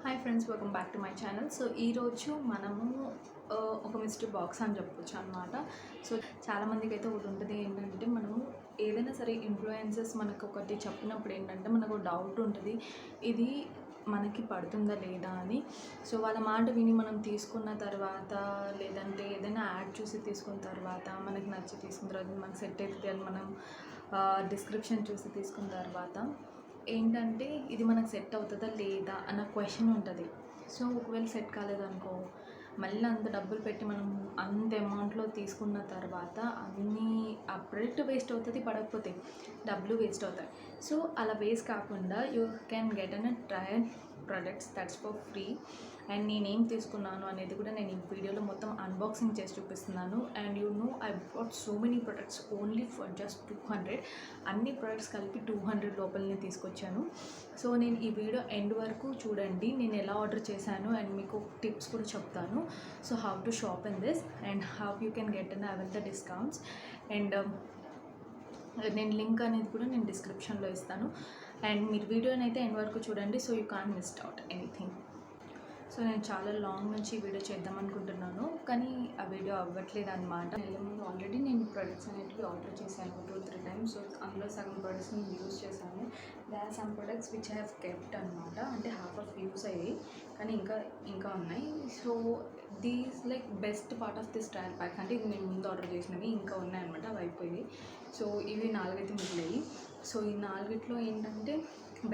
Hi friends, welcome back to my channel. So ఈరోజు మనము ఒక మిస్టరీ బాక్స్ అని చెప్పొచ్చు అనమాట. సో చాలామందికి అయితే ఒకటి ఉంటుంది ఏంటంటే, మనము ఏదైనా సరే ఇన్ఫ్లుయెన్సెస్ మనకు ఒకటి చెప్పినప్పుడు ఏంటంటే మనకు డౌట్ ఉంటుంది, ఇది మనకి పడుతుందా లేదా అని. సో వాళ్ళ మాట విని మనం తీసుకున్న తర్వాత, లేదంటే ఏదైనా యాడ్ చూసి తీసుకున్న తర్వాత మనకి నచ్చి తీసుకున్న తర్వాత మనకు సెట్ అవుతుంది అని మనం డిస్క్రిప్షన్ చూసి తీసుకున్న తర్వాత ఏంటంటే ఇది మనకు సెట్ అవుతుందా లేదా అన్న క్వశ్చన్ ఉంటుంది. సో ఒకవేళ సెట్ కాలేదనుకో, మళ్ళీ అంత డబ్బులు పెట్టి మనం అంత అమౌంట్లో తీసుకున్న తర్వాత అన్నీ ఆ ప్రోడక్ట్ వేస్ట్ అవుతుంది, పడకపోతే డబ్బులు వేస్ట్ అవుతాయి. సో అలా వేస్ట్ కాకుండా you can get an trial products that's for free. And నేనేం తీసుకున్నాను అనేది కూడా నేను ఈ వీడియోలో మొత్తం అన్బాక్సింగ్ చేసి చూపిస్తున్నాను. And I bought so many products only for just 200. అన్ని ప్రొడక్ట్స్ కలిపి 200 లోపలనే తీసుకొచ్చాను. సో నేను ఈ వీడియో ఎండ్ వరకు చూడండి, నేను ఎలా ఆర్డర్ చేశాను అండ్ మీకు టిప్స్ కూడా చెప్తాను. So how to shop in this and how you can get an avail the discounts. And నేను లింక్ అనేది కూడా నేను డిస్క్రిప్షన్లో ఇస్తాను. అండ్ మీరు వీడియోని అయితే ఎండ్ వరకు చూడండి, so you can't miss out anything. So నేను చాలా లాంగ్ నుంచి ఈ వీడియో చేద్దాం అనుకుంటున్నాను, కానీ ఆ వీడియో అవ్వట్లేదు అనమాట. నెల ముందు ఆల్రెడీ నేను ప్రొడక్ట్స్ అనేటివి ఆర్డర్ చేశాను 2-3 టైమ్స్. సో అందులో సగం ప్రొడక్ట్స్ నేను యూజ్ చేశాను. They are some products which I have kept అనమాట. అంటే హాఫ్ ఆఫ్ యూస్ అయ్యాయి, కానీ ఇంకా ఉన్నాయి. So these like best part of this trial pack. అంటే ఇది నేను ముందు ఆర్డర్ చేసినవి ఇంకా ఉన్నాయన్నమాట, అవి అయిపోయాయి. సో ఇవి 4 అయితే మిగిలాయి. సో ఈ 4 ఏంటంటే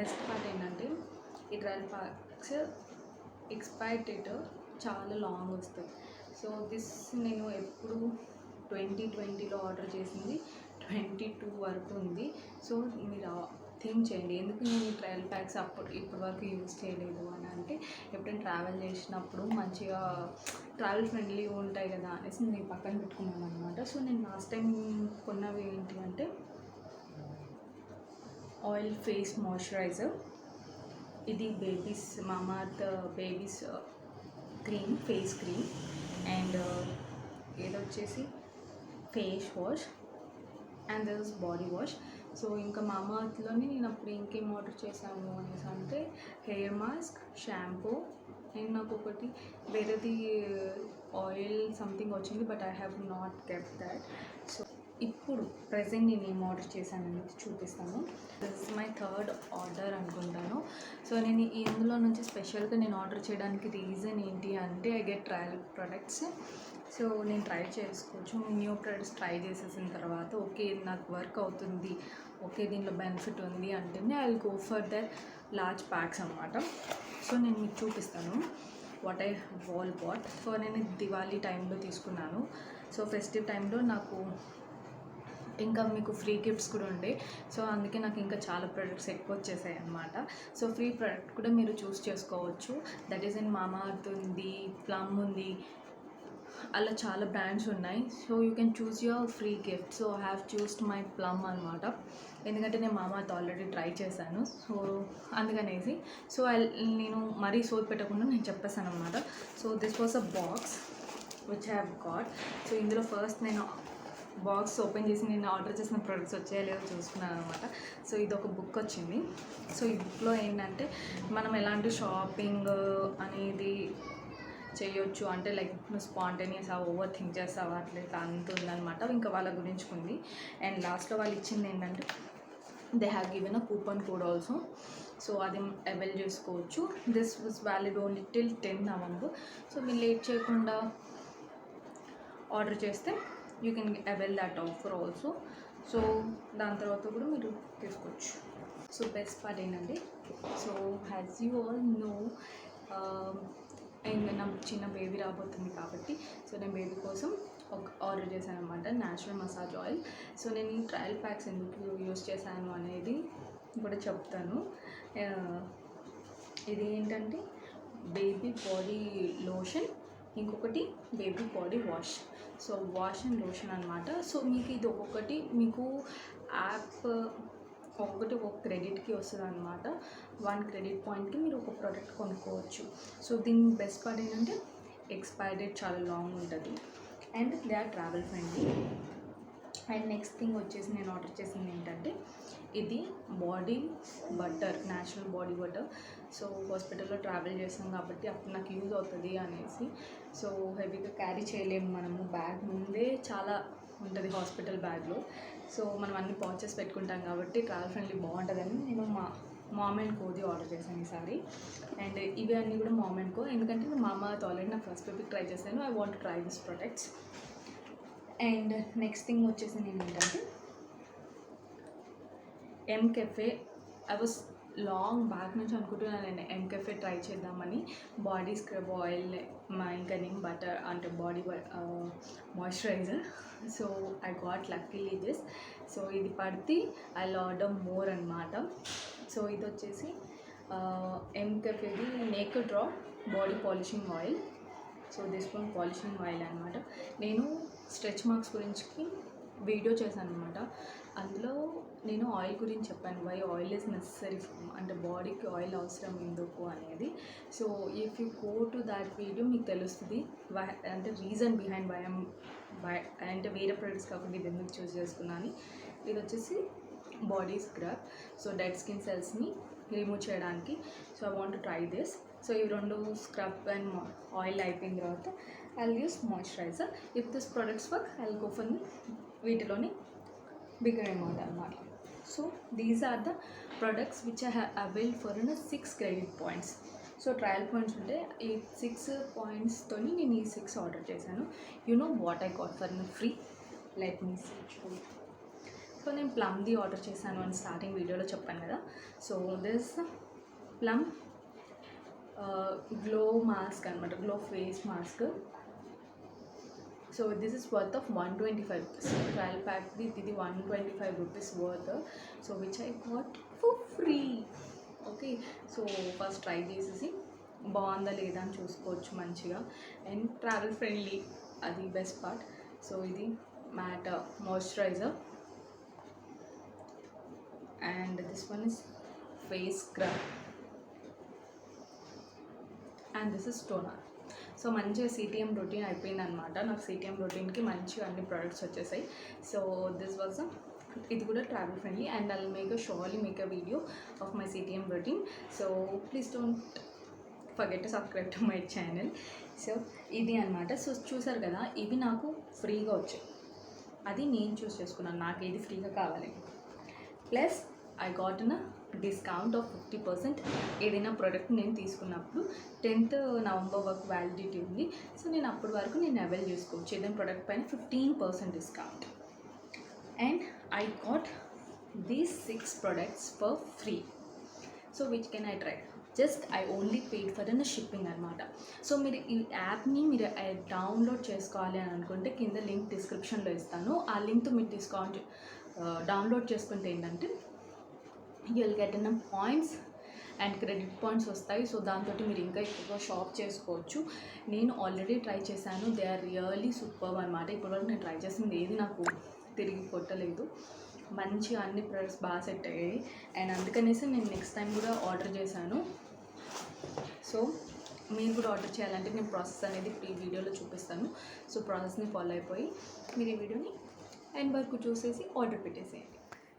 బెస్ట్ పార్ట్ ఏంటంటే, ఈ ట్రయల్ ప్యాక్స్ ఎక్స్పైర్ డేట్ చాలా లాంగ్ వస్తుంది. సో దిస్ నేను ఎప్పుడు 2020లో ఆర్డర్ చేసింది 22 వరకు ఉంది. సో మీరు థింక్ చేయండి, ఎందుకు నేను ఈ ట్రయల్ ప్యాక్స్ ఇప్పటి వరకు యూజ్ చేయలేదు అని అంటే, ఎప్పుడైనా ట్రావెల్ చేసినప్పుడు మంచిగా ట్రావెల్ ఫ్రెండ్లీ ఉంటాయి కదా అనేసి నేను పక్కన పెట్టుకున్నాను అనమాట. సో నేను లాస్ట్ టైం కొన్నవి ఏంటి అంటే, ఆయిల్ ఫేస్ మాయిశ్చరైజర్, ఇది babies Mamaearth babies cream, face cream. And ఏదొచ్చేసి face wash and this body wash. So ఇంకా మామార్త్లోనే నేను అప్పుడు ఇంకేం ఆర్డర్ చేశాను అనేసి అంటే, హెయిర్ మాస్క్, షాంపూ, అండ్ నాకు ఒకటి వేరేది ఆయిల్ సంథింగ్ వచ్చింది, but I have not kept that. So ఇప్పుడు ప్రజెంట్ నేను ఏం ఆర్డర్ చేశాను అనేది చూపిస్తాను. This is my 3rd order అనుకుంటాను. సో నేను ఇందులో నుంచి స్పెషల్గా నేను ఆర్డర్ చేయడానికి రీజన్ ఏంటి అంటే, I get trial products. So నేను ట్రై చేసుకోవచ్చు. న్యూ ప్రొడక్ట్స్ ట్రై చేసేసిన తర్వాత ఓకే నాకు వర్క్ అవుతుంది, ఓకే దీనిలో బెనిఫిట్ ఉంది అంటేనే I will go for that large packs అనమాట. సో నేను మీకు చూపిస్తాను what I all bought. So నేను దివాళీ టైంలో తీసుకున్నాను. సో ఫెస్టివ్ టైంలో నాకు ఇంకా మీకు ఫ్రీ గిఫ్ట్స్ కూడా ఉండే. సో అందుకే నాకు ఇంకా చాలా ప్రొడక్ట్స్ ఎక్కువ వచ్చేసాయి అనమాట. సో ఫ్రీ ప్రొడక్ట్ కూడా మీరు చూస్ చేసుకోవచ్చు. దట్ ఈస్ ఇన్ మామార్త్ ఉంది, ప్లమ్ ఉంది, అలా చాలా బ్రాండ్స్ ఉన్నాయి. So you can choose your free gift. So I have చూస్డ్ my plum అనమాట, ఎందుకంటే నేను మామార్త్ ఆల్రెడీ ట్రై చేశాను. సో అందుకనేసి సో నేను మరీ సోది పెట్టకుండా నేను చెప్పేసాను అనమాట. So this was a box which I have got. So ఇందులో ఫస్ట్ నేను బాక్స్ ఓపెన్ చేసి నేను ఆర్డర్ చేసిన ప్రొడక్ట్స్ వచ్చాయో లేదో చూసుకున్నాను అనమాట. సో ఇది ఒక బుక్ వచ్చింది. సో ఈ బుక్లో ఏంటంటే మనం ఎలాంటి షాపింగ్ అనేది చేయొచ్చు అంటే, లైక్ నువ్వు స్పాంటేనియస్ ఓవర్ థింక్ చేస్తావా అట్లా ఇట్లా అంత ఉందనమాట. ఇంకా వాళ్ళ గురించి ఉంది. అండ్ లాస్ట్లో వాళ్ళు ఇచ్చింది ఏంటంటే, they have given a coupon code also. So అది అవైల్ చేసుకోవచ్చు. This was valid only till 10 November. So మీరు లేట్ చేయకుండా ఆర్డర్ చేస్తే you can avail that offer also. So దాని తర్వాత కూడా మీరు తీసుకోవచ్చు. సో బెస్ట్ పార్ట్ ఏంటంటే, so has you all know, and నా చిన్న బేబీ రాబోతుంది కాబట్టి సో నేను బేబీ కోసం ఒక ఆర్డర్ చేశాను అనమాట, న్యాచురల్ మసాజ్ ఆయిల్. సో నేను ఈ ట్రయల్ ప్యాక్స్ ఎందుకు యూజ్ చేశాను అనేది కూడా చెప్తాను. ఇది ఏంటంటే బేబీ బాడీ లోషన్, ఇంకొకటి baby body wash. So wash and lotion అనమాట. సో మీకు ఇది ఒక్కొక్కటి మీకు యాప్ ఒక్కొక్కటి ఒక క్రెడిట్కి వస్తుంది అనమాట. 1 క్రెడిట్ పాయింట్కి మీరు ఒక ప్రోడక్ట్ కొనుక్కోవచ్చు. సో దీని బెస్ట్ పార్ట్ ఏంటంటే, ఎక్స్పైరీ డేట్ చాలా లాంగ్ ఉంటుంది and they or travel friendly. And next thing వచ్చేసి నేను ఆర్డర్ చేసింది ఏంటంటే ఇది body butter, natural body butter. So హాస్పిటల్లో ట్రావెల్ చేస్తాం కాబట్టి అప్పుడు నాకు యూజ్ అవుతుంది అనేసి. సో హెవీగా క్యారీ చేయలేము మనము, బ్యాగ్ ముందే చాలా ఉంటుంది హాస్పిటల్ బ్యాగ్లో. సో మనం అన్ని పౌచెస్ పెట్టుకుంటాం కాబట్టి ట్రావెల్ ఫ్రెండ్లీ బాగుంటుందని నేను మా మామ్ అండ్ కోది ఆర్డర్ చేశాను ఈసారి. అండ్ ఇవి అన్నీ కూడా మామ్ అండ్ కో, ఎందుకంటే నేను మామ ఆల్రెడీ నా ఫస్ట్ బేబీకి ట్రై చేశాను. I want try this products. And next thing వచ్చేసి నేను ఏంటంటే ఎంకెఫే. ఐ వాజ్ లాంగ్ బ్యాక్ నుంచి అనుకుంటున్నాను నేను ఎంకెఫే ట్రై చేద్దామని. బాడీ స్క్రబ్ ఆయిల్, ఇంకా నిమ్ బటర్ అంటే body moisturiser. So I got luckily this. So ఇది పడితే ఐ ఆర్డర్ మోర్ అనమాట. సో ఇది వచ్చేసి ఎంకెఫేది నేకెడ్ రా body polishing oil. So this one polishing oil అనమాట. నేను స్ట్రెచ్ మార్క్స్ గురించి వీడియో చేశాను అనమాట. అందులో నేను ఆయిల్ గురించి చెప్పాను, వై ఆయిల్ ఈజ్ నెసరీ, అంటే బాడీకి ఆయిల్ అవసరం ఎందుకు అనేది. So if you go to that video మీకు తెలుస్తుంది వై, అంటే రీజన్ బిహైండ్ వై అంటే వేరే ప్రొడక్ట్స్ కాకుండా ఇది ఎందుకు చూస్ చేసుకున్నాను. ఇది వచ్చేసి body scrub, so dead skin సెల్స్ని రిమూవ్ చేయడానికి. So I want to try this. So ఈ రెండు స్క్రబ్ అండ్ ఆయిల్ అయిపోయిన తర్వాత I'll use moisturiser. If this products work I'll go for వీటిలోని బిగ్గర్ అమౌంట్ అనమాట. So these are the products which I have availed for 6 credit points. So trial points ఉంటే ఈ 6 పాయింట్స్తో నేను ఈ 6 ఆర్డర్ చేశాను. You know what I got for free, let me see. So నేను ప్లమ్ది ఆర్డర్ చేశాను అని స్టార్టింగ్ వీడియోలో చెప్పాను కదా. So this Plum glow mask అనమాట, glow face mask. So this is worth of 125 rupees. Trial ప్యాక్ది ఇది 125 rupees worth. So which I got for free. Okay, so first try చేసేసి బాగుందా లేదా అని చూసుకోవచ్చు మంచిగా. అండ్ ట్రావెల్ ఫ్రెండ్లీ, అది బెస్ట్ పార్ట్. సో ఇది matte moisturiser. And this one is face scrub. And this is toner. So మంచిగా CTM routine అయిపోయింది అనమాట. నాకు సిటిఎం రొటీన్కి మంచిగా అన్ని ప్రోడక్ట్స్ వచ్చేసాయి. సో దిస్ వాజ్ ఇది కూడా travel friendly. And I'll surely make a video of my CTM routine. So please don't forget to subscribe to my channel. So ఇది అనమాట. సో చూసారు కదా, ఇవి నాకు ఫ్రీగా వచ్చాయి. అది నేను చూస్ చేసుకున్నాను, నాకు ఏది ఫ్రీగా కావాలి. Plus I got a discount of 50% ఏదైనా ప్రోడక్ట్ నేను తీసుకున్నప్పుడు. 10th నవంబర్ వరకు వ్యాలిడిటీ ఉంది. సో నేను అప్పటి వరకు నేను అవైల్ చేసుకోవచ్చు ఏదైనా ప్రోడక్ట్ పైన 15% discount. And I got these 6 products for free. So which can I try, just I only paid for shipping అనమాట. సో మీరు ఈ యాప్ని మీరు డౌన్లోడ్ చేసుకోవాలి అని అనుకుంటే కింద లింక్ డిస్క్రిప్షన్లో ఇస్తాను. ఆ లింక్తో మీరు డిస్కౌంట్ డౌన్లోడ్ చేసుకుంటే ఏంటంటే you will get N points and credit points వస్తాయి. సో దాంతో మీరు ఇంకా ఎక్కువగా షాప్ చేసుకోవచ్చు. నేను ఆల్రెడీ ట్రై చేశాను, దే ఆర్ రియల్లీ సూపర్ అనమాట. ఇప్పటివరకు నేను ట్రై చేసింది ఏది నాకు తిరిగి కొట్టలేదు. మంచిగా అన్ని ప్రొడక్ట్స్ బాగా సెట్ అయ్యాయి. అండ్ అందుకనేసి నేను నెక్స్ట్ టైం కూడా ఆర్డర్ చేశాను. సో మీరు కూడా ఆర్డర్ చేయాలంటే నేను ప్రాసెస్ అనేది ఈ వీడియోలో చూపిస్తాను. సో ప్రాసెస్ని ఫాలో అయిపోయి మీరు ఈ వీడియోని ఎండ్ వరకు చూసేసి ఆర్డర్ పెట్టేసేయండి.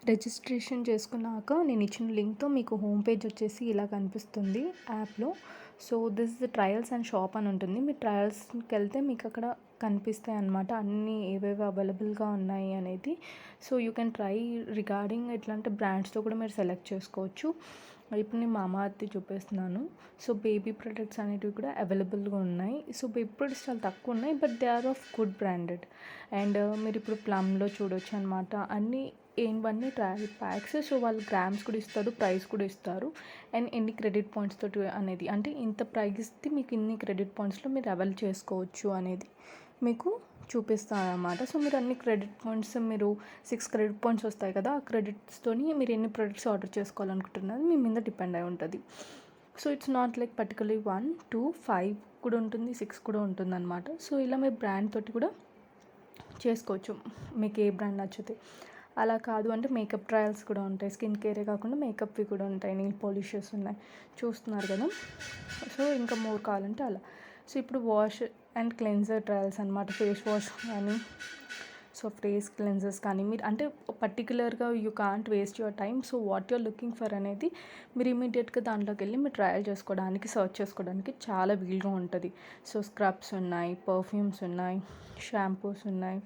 రిజిస్ట్రేషన్ చేసుకున్నాక నేను ఇచ్చిన లింక్తో మీకు హోమ్ పేజ్ వచ్చేసి ఇలా కనిపిస్తుంది యాప్లో. So this is trials and shop అని ఉంటుంది. మీరు ట్రయల్స్కి వెళ్తే మీకు అక్కడ కనిపిస్తాయి అన్నమాట అన్నీ ఏవేవి అవైలబుల్గా ఉన్నాయి అనేది. So you can try regarding ఎట్లా అంటే బ్రాండ్స్తో కూడా మీరు సెలెక్ట్ చేసుకోవచ్చు. ఇప్పుడు నేను మామాఅర్త్ చూపిస్తున్నాను. సో బేబీ ప్రొడక్ట్స్ అనేటివి కూడా అవైలబుల్గా ఉన్నాయి. సో బేబీ ప్రొడక్ట్స్ చాలా తక్కువ ఉన్నాయి, but they are of good branded. And మీరు ఇప్పుడు ప్లమ్లో చూడొచ్చు అనమాట. ఇవన్నీ ట్రయల్ ప్యాక్స్. సో వాళ్ళు గ్రామ్స్ కూడా ఇస్తారు, ప్రైస్ కూడా ఇస్తారు, అండ్ ఎన్ని క్రెడిట్ పాయింట్స్ తోటి అనేది, అంటే ఇంత ప్రైస్ది మీకు ఇన్ని క్రెడిట్ పాయింట్స్లో మీరు అవైల్ చేసుకోవచ్చు అనేది మీకు చూపిస్తాను అన్నమాట. సో మీరు అన్ని క్రెడిట్ పాయింట్స్, మీరు 6 క్రెడిట్ పాయింట్స్ వస్తాయి కదా, ఆ క్రెడిట్స్తోని మీరు ఎన్ని ప్రొడక్ట్స్ ఆర్డర్ చేసుకోవాలనుకుంటున్నది మీ మీద డిపెండ్ అయి ఉంటుంది. So it's not like particularly 1, 2, 5 కూడా ఉంటుంది, 6 కూడా ఉంటుంది అనమాట. సో ఇలా మీరు బ్రాండ్ తోటి కూడా చేసుకోవచ్చు, మీకు ఏ బ్రాండ్ నచ్చితే. అలా కాదు అంటే మేకప్ ట్రయల్స్ కూడా ఉంటాయి, స్కిన్ కేరే కాకుండా మేకప్వి కూడా ఉంటాయి, నెయిల్ పాలిషెస్ ఉన్నాయి, చూస్తున్నారు కదా. సో ఇంకా మోర్ కావాలంటే అలా. సో ఇప్పుడు వాష్ అండ్ క్లెన్జర్ ట్రయల్స్ అనమాట, ఫేస్ వాష్ కానీ సో ఫేస్ క్లెన్సర్స్ కానీ మీరు అంటే పర్టికులర్గా you can't waste your time. So what you're looking for అనేది మీరు ఇమీడియట్గా దాంట్లోకి వెళ్ళి మీరు ట్రయల్ చేసుకోవడానికి సర్చ్ చేసుకోవడానికి చాలా వీలుగా ఉంటుంది. సో స్క్రబ్స్ ఉన్నాయి, పర్ఫ్యూమ్స్ ఉన్నాయి, షాంపూస్ ఉన్నాయి.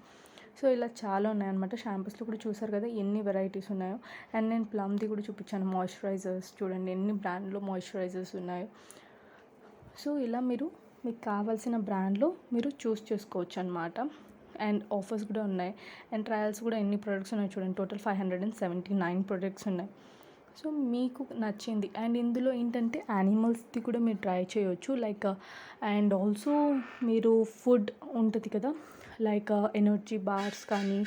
సో ఇలా చాలా ఉన్నాయన్నమాట. షాంపూస్లో కూడా చూసారు కదా ఎన్ని వెరైటీస్ ఉన్నాయో. అండ్ నేను ప్లమ్ది కూడా చూపించాను మాయిశ్చరైజర్స్. చూడండి ఎన్ని బ్రాండ్లో మాయిశ్చరైజర్స్ ఉన్నాయో. సో ఇలా మీకు కావాల్సిన బ్రాండ్లో మీరు చూస్ చేసుకోవచ్చు అనమాట. అండ్ ఆఫర్స్ కూడా ఉన్నాయి. అండ్ ట్రయల్స్ కూడా ఎన్ని ప్రొడక్ట్స్ ఉన్నాయి చూడండి. టోటల్ 579 ప్రొడక్ట్స్ ఉన్నాయి. సో మీకు నచ్చింది. అండ్ ఇందులో ఏంటంటే యానిమల్స్ది కూడా మీరు ట్రై చేయొచ్చు. లైక్ అండ్ ఆల్సో మీరు ఫుడ్ ఉంటుంది కదా, లైక్ ఎనర్జీ బార్స్ కానీ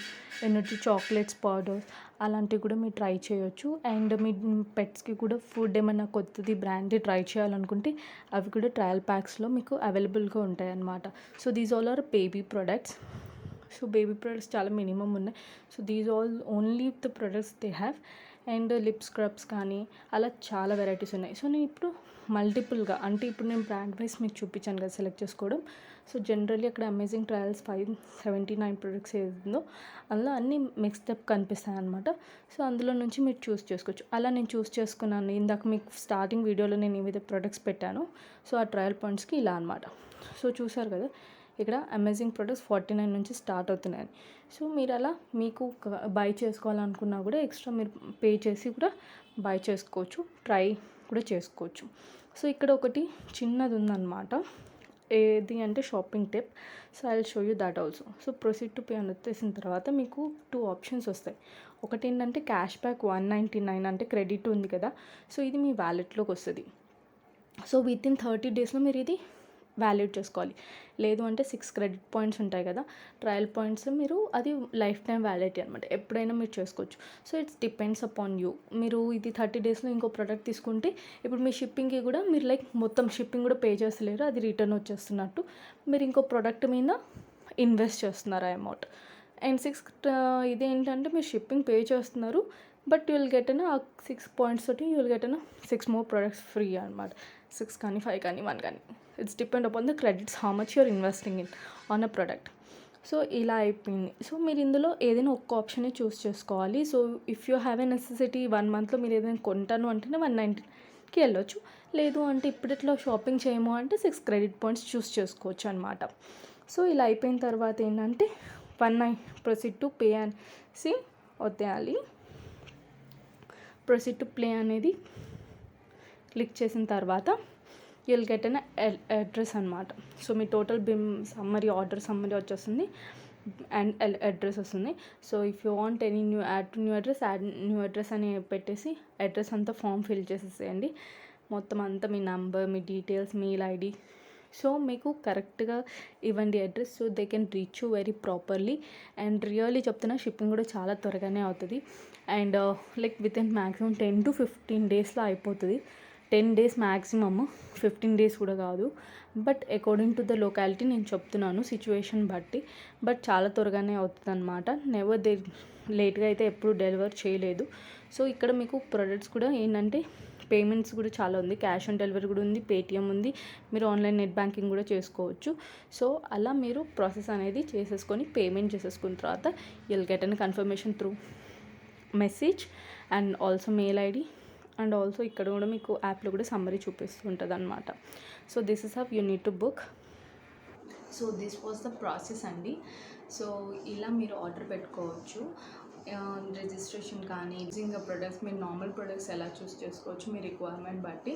ఎనర్జీ చాక్లెట్స్ పౌడర్స్ అలాంటివి కూడా మీరు ట్రై చేయొచ్చు. అండ్ మీ పెట్స్కి కూడా ఫుడ్ ఏమైనా కొత్తది బ్రాండ్ది ట్రై చేయాలనుకుంటే అవి కూడా ట్రయల్ ప్యాక్స్లో మీకు అవైలబుల్గా ఉంటాయి అన్నమాట. So these all are baby products. So baby products చాలా మినిమం ఉన్నాయి. So these all only the products they have. And lip scrubs కానీ అలా చాలా వెరైటీస్ ఉన్నాయి. సో నేను ఇప్పుడు మల్టిపుల్గా అంటే ఇప్పుడు నేను బ్రాండ్ వైస్ మీకు చూపించాను కదా సెలెక్ట్ చేసుకోవడం. సో జనరల్లీ అక్కడ అమేజింగ్ ట్రయల్స్ 579 ప్రొడక్ట్స్ ఏదో అందులో అన్నీ మిక్స్డ్ అప్ కనిపిస్తాయి అనమాట. సో అందులో నుంచి మీరు చూస్ చేసుకోవచ్చు. అలా నేను చూస్ చేసుకున్నాను. ఇందాక మీకు స్టార్టింగ్ వీడియోలో నేను ఏవైతే ప్రొడక్ట్స్ పెట్టానో సో ఆ ట్రయల్ పాయింట్స్కి ఇలా అనమాట. సో చూసారు కదా ఇక్కడ అమేజింగ్ ప్రొడక్ట్స్ 49 నుంచి స్టార్ట్ అవుతున్నాయి. సో మీరు అలా మీకు బై చేసుకోవాలనుకున్నా కూడా ఎక్స్ట్రా మీరు పే చేసి కూడా బై చేసుకోవచ్చు, ట్రై కూడా చేసుకోవచ్చు. సో ఇక్కడ ఒకటి చిన్నది ఉందన్నమాట. ఏది అంటే shopping tip. So I will show you that also. So proceed to pay అని వచ్చేసిన తర్వాత మీకు 2 ఆప్షన్స్ వస్తాయి. ఒకటి ఏంటంటే క్యాష్ బ్యాక్ 199 అంటే క్రెడిట్ ఉంది కదా. సో ఇది మీ వ్యాలెట్లోకి వస్తుంది. సో వితిన్ 30 డేస్లో మీరు ఇది వ్యాలిడ్ చేసుకోవాలి. లేదు అంటే 6 క్రెడిట్ పాయింట్స్ ఉంటాయి కదా ట్రయల్ పాయింట్స్, మీరు అది లైఫ్ టైం వ్యాలిడిటీ అనమాట. ఎప్పుడైనా మీరు చేసుకోవచ్చు. So it's depends upon you. మీరు ఇది 30 డేస్లో ఇంకో ప్రోడక్ట్ తీసుకుంటే ఇప్పుడు మీ షిప్పింగ్కి కూడా మీరు లైక్ మొత్తం షిప్పింగ్ కూడా పే చేస్తలేరు, అది రిటర్న్ వచ్చేస్తున్నట్టు. మీరు ఇంకో ప్రోడక్ట్ మీద ఇన్వెస్ట్ చేస్తున్నారు ఆ అమౌంట్. అండ్ 6 ఇదేంటంటే మీరు షిప్పింగ్ పే చేస్తున్నారు, బట్ యూ విల్ గెట్ ఆ 6 పాయింట్స్ తోటి you will get 6 more products free అనమాట. 6 కానీ 5 కానీ 1 కానీ it's depend upon the credits how much you're investing in on a product. So ఇలా అయిపోయింది. సో మీరు ఇందులో ఏదైనా ఒక్క ఆప్షనే చూస్ చేసుకోవాలి. So if you have a necessity 1 మంత్లో మీరు ఏదైనా కొంటాను అంటేనే 190కి వెళ్ళొచ్చు. లేదు అంటే ఇప్పటిట్లో షాపింగ్ చేయము అంటే 6 క్రెడిట్ పాయింట్స్ చూస్ చేసుకోవచ్చు అనమాట. సో ఇలా అయిపోయిన తర్వాత ఏంటంటే ప్రొసీడ్ టు పే అనేసి వదిలేయాలి. ప్రొసీడ్ టు ప్లే అనేది క్లిక్ చేసిన తర్వాత you will get an address అనమాట. సో మీ టోటల్ బిల్ ఆర్డర్ సమ్మరీ వచ్చేస్తుంది అండ్ అడ్రస్ వస్తుంది. So if you want any add new address అని పెట్టేసి అడ్రస్ అంతా ఫామ్ ఫిల్ చేసేసేయండి. మొత్తం అంతా మీ నంబర్, మీ డీటెయిల్స్, మెయిల్ ఐడి. సో మీకు కరెక్ట్గా ఇవ్వండి address. So they can reach you very properly. And really చెప్తున్నా షిప్పింగ్ కూడా చాలా త్వరగానే అవుతుంది. And like with in maximum 10 to 15 డేస్లో అయిపోతుంది. 10 డేస్ మ్యాక్సిమమ్, 15 డేస్ కూడా కాదు. But according to the locality నేను చెప్తున్నాను సిచ్యువేషన్ బట్టి. బట్ చాలా త్వరగానే అవుతుంది అనమాట. నెవర్ దే లేట్గా అయితే ఎప్పుడు డెలివర్ చేయలేదు. సో ఇక్కడ మీకు ప్రొడక్ట్స్ కూడా ఏంటంటే పేమెంట్స్ కూడా చాలా ఉంది. క్యాష్ ఆన్ డెలివరీ కూడా ఉంది, పేటిఎం ఉంది, మీరు ఆన్లైన్ నెట్ బ్యాంకింగ్ కూడా చేసుకోవచ్చు. సో అలా మీరు ప్రాసెస్ అనేది చేసేసుకొని పేమెంట్ చేసేసుకున్న తర్వాత you will get an confirmation through message and also mail ID. And also ఇక్కడ కూడా మీకు యాప్లో కూడా సమ్మరీ చూపిస్తుంటుంది అనమాట. So this is how you need to book. So this was the process అండి. సో ఇలా మీరు ఆర్డర్ పెట్టుకోవచ్చు. రిజిస్ట్రేషన్ కానీ యూజింగ్ ప్రొడక్ట్స్, మీరు నార్మల్ ప్రొడక్ట్స్ ఎలా చూస్ చేసుకోవచ్చు మీ రిక్వైర్మెంట్ బట్టి.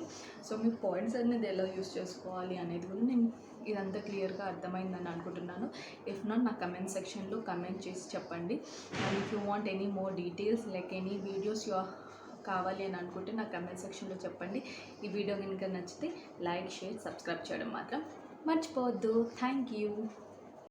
సో మీ పాయింట్స్ అనేది ఎలా యూస్ చేసుకోవాలి అనేది కూడా నేను ఇదంతా క్లియర్గా అర్థమైందని అనుకుంటున్నాను. ఇఫ్ నాట్ నా కమెంట్ సెక్షన్లో కమెంట్ చేసి చెప్పండి. And if you want any more details like any videos you కావాలి అని అనుకుంటే నా కమెంట్ సెక్షన్లో చెప్పండి. ఈ వీడియో కనుక నచ్చితే లైక్, షేర్, సబ్స్క్రైబ్ చేయడం మాత్రం మర్చిపోవద్దు. Thank you.